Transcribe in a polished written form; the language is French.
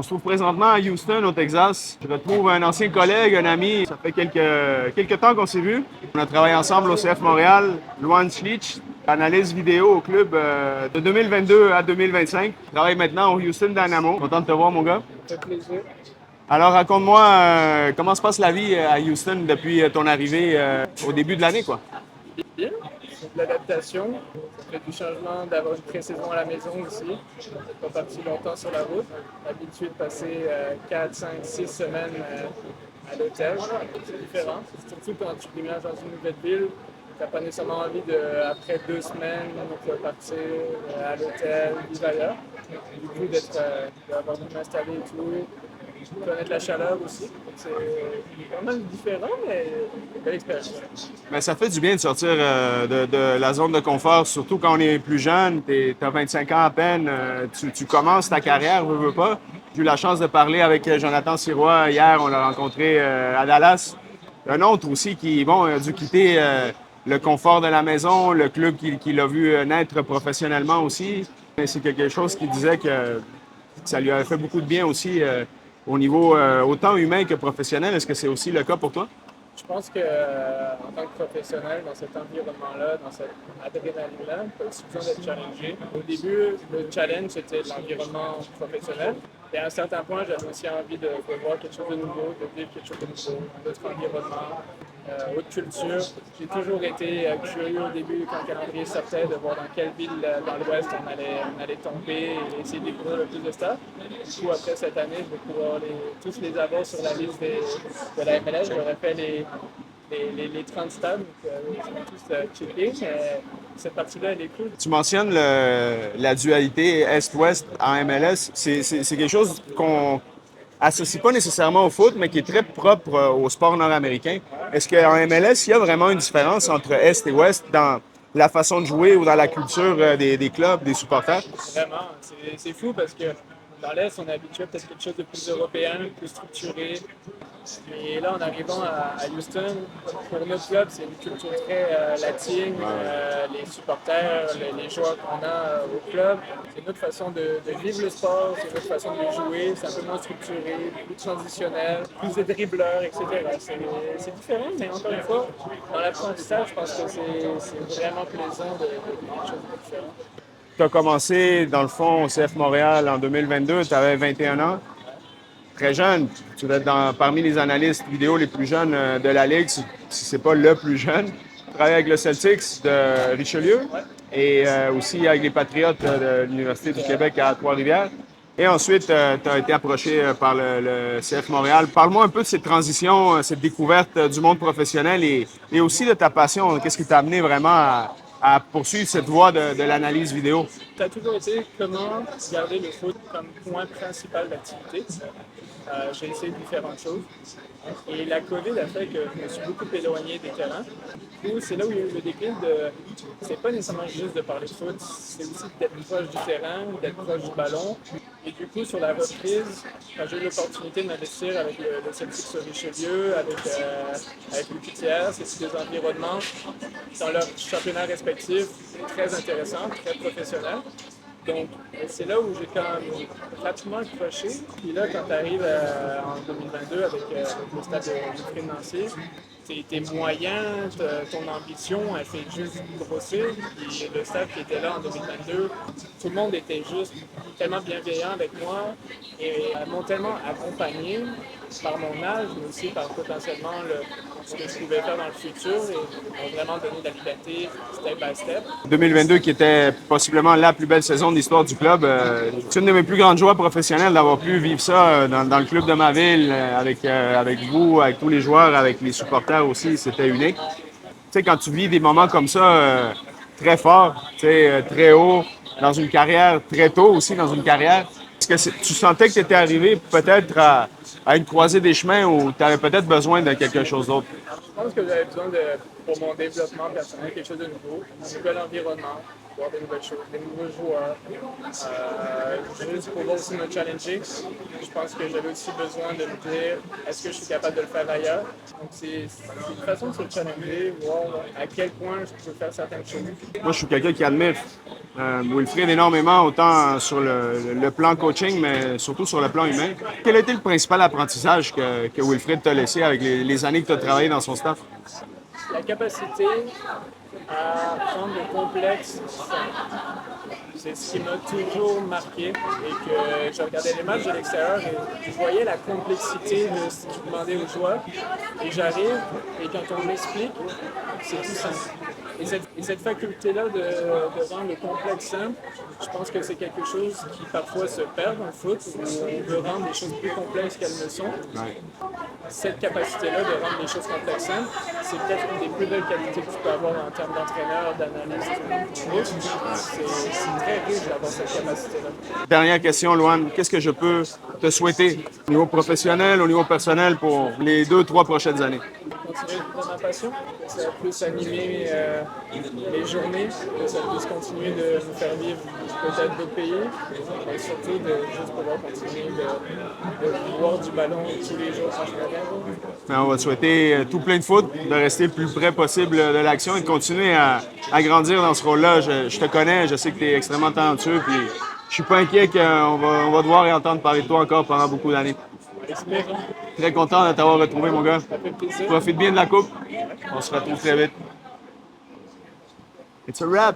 On se trouve présentement à Houston, au Texas. Je retrouve un ancien collègue, un ami. Ça fait quelques temps qu'on s'est vus. On a travaillé ensemble au CF Montréal, Luan Schlich, analyse vidéo au club de 2022 à 2025. Je travaille maintenant au Houston Dynamo. Content de te voir, mon gars. Ça fait plaisir. Alors, raconte-moi comment se passe la vie à Houston depuis ton arrivée au début de l'année, quoi. Bien. C'est de l'adaptation. Ça fait du changement d'avoir une pré-saison à la maison aussi. Je suis pas parti longtemps sur la route. Habitué de passer 4, 5, 6 semaines à l'hôtel. C'est différent. Surtout quand tu déménages dans une nouvelle ville. Tu n'as pas nécessairement envie de, après 2 semaines, de partir à l'hôtel, vivre ailleurs. Du coup, d'avoir pu m'installer et tout. Connaître la chaleur aussi. C'est pas mal différent, mais une belle expérience. Mais ça fait du bien de sortir de la zone de confort, surtout quand on est plus jeune. Tu as 25 ans à peine, tu commences ta carrière, veux pas. J'ai eu la chance de parler avec Jonathan Sirois hier, on l'a rencontré à Dallas. Un autre aussi qui, bon, a dû quitter le confort de la maison, le club qui l'a vu naître professionnellement aussi. Mais c'est quelque chose qui disait que ça lui a fait beaucoup de bien aussi au niveau autant humain que professionnel. Est-ce que c'est aussi le cas pour toi? Je pense que en tant que professionnel, dans cet environnement-là, dans cette adrénaline-là, tu as besoin d'être challengé. Au début, le challenge, c'était l'environnement professionnel. Et à un certain point, j'avais aussi envie de voir quelque chose de nouveau, de vivre quelque chose de nouveau, un autre environnement, autre culture. J'ai toujours été curieux au début quand le calendrier sortait de voir dans quelle ville dans l'Ouest on allait tomber et essayer de découvrir le plus de stuff. Du coup, après cette année, je vais pouvoir tous les avoir sur la liste de la MLS. J'aurais fait les 30 stades, donc je vais tous checker, mais cette partie-là, elle est cool. Tu mentionnes la dualité Est-Ouest en MLS. C'est quelque chose qu'on associe pas nécessairement au foot, mais qui est très propre au sport nord-américain. Est-ce qu'en MLS, il y a vraiment une différence entre Est et Ouest dans la façon de jouer ou dans la culture des clubs, des supporters? Vraiment, c'est fou parce que dans l'Est, on est habitué à peut-être quelque chose de plus européen, plus structuré. Et là, en arrivant à Houston, pour notre club, c'est une culture très latine. Les supporters, les joueurs qu'on a au club, c'est notre façon de vivre le sport, c'est notre façon de jouer. C'est un peu moins structuré, plus transitionnel, plus de dribbleurs, etc. C'est différent, mais encore une fois, dans l'apprentissage, je pense que c'est vraiment plaisant de vivre quelque chose de différent. Tu as commencé, dans le fond, au CF Montréal en 2022, tu avais 21 ans. Très jeune. Tu dois être parmi les analystes vidéo les plus jeunes de la Ligue, si ce n'est pas le plus jeune. Tu travailles avec le Celtics de Richelieu et aussi avec les Patriotes de l'Université du Québec à Trois-Rivières. Et ensuite, tu as été approché par le CF Montréal. Parle-moi un peu de cette transition, cette découverte du monde professionnel et aussi de ta passion. Qu'est-ce qui t'a amené vraiment à poursuivre cette voie de l'analyse vidéo? Ça a toujours été comment garder le foot comme point principal d'activité. J'ai essayé différentes choses. Et la COVID a fait que je me suis beaucoup éloigné des terrains. Du coup, c'est là où il y a eu le déclic de. C'est pas nécessairement juste de parler de foot, c'est aussi d'être proche du terrain, d'être proche du ballon. Et du coup, sur la reprise, quand j'ai eu l'opportunité de m'investir avec le Celtic sur Richelieu, avec l'UQTR, c'est des environnements dans leurs championnats respectifs très intéressants, très professionnels. Donc, c'est là où j'ai quand même pratiquement accroché. Puis là, quand tu arrives en 2022 avec le stade de Nancy, t'es moyen, ton ambition, elle fait juste grossir. Puis le staff qui était là en 2022, tout le monde était juste tellement bienveillant avec moi et m'ont tellement accompagné par mon âge, mais aussi par potentiellement ce que je pouvais faire dans le futur et m'ont vraiment donné de la liberté step by step. 2022 qui était possiblement la plus belle saison de l'histoire du club. C'est une de mes plus grandes joies professionnelles d'avoir pu vivre ça dans le club de ma ville, avec vous, avec tous les joueurs, avec les supporters aussi. C'était unique. Tu sais, quand tu vis des moments comme ça, très forts, tu sais, très haut, dans une carrière, très tôt aussi dans une carrière, est-ce que tu sentais que tu étais arrivé peut-être à une croisée des chemins où tu avais peut-être besoin de quelque chose d'autre? Je pense que j'avais besoin pour mon développement personnel, quelque chose de nouveau, un nouvel environnement, voir de nouvelles choses, des nouveaux joueurs, juste pour aussi me challenger. Je pense que j'avais aussi besoin de me dire, est-ce que je suis capable de le faire ailleurs? Donc c'est une façon de se challenger, voir à quel point je peux faire certaines choses. Moi, je suis quelqu'un qui admire Wilfried énormément, autant sur le plan coaching, mais surtout sur le plan humain. Quel a été le principal apprentissage que Wilfried t'a laissé avec les années que tu as travaillé dans son staff? La capacité à rendre le complexe simple. C'est ce qui m'a toujours marqué et que je regardais les matchs de l'extérieur et je voyais la complexité de ce qu'il demandait aux joueurs. Et j'arrive et quand on m'explique, c'est tout simple. Et cette faculté-là de rendre le complexe simple, je pense que c'est quelque chose qui parfois se perd dans le foot, où on veut rendre les choses plus complexes qu'elles ne sont. Ouais. Cette capacité-là de rendre les choses complexes simples, c'est peut-être une des plus belles qualités que tu peux avoir en termes d'entraîneur, d'analyste. C'est très riche d'avoir cette capacité-là. Dernière question, Louane. Qu'est-ce que je peux te souhaiter au niveau professionnel, au niveau personnel pour les 2-3 prochaines années? Continuer dans ma passion, que ça puisse animer les journées, que ça puisse continuer de nous faire vivre peut-être d'autres pays, mais surtout de juste pouvoir continuer de voir du ballon tous les jours sans je On va te souhaiter tout plein de foot, de rester le plus près possible de l'action et de continuer à grandir dans ce rôle-là. Je te connais, je sais que tu es extrêmement talentueux, puis je suis pas inquiet qu'on va devoir et entendre parler de toi encore pendant beaucoup d'années. Espérons. Très content de t'avoir retrouvé, mon gars. Ça fait plaisir. Profite bien de la coupe. On se retrouve très vite. It's a wrap!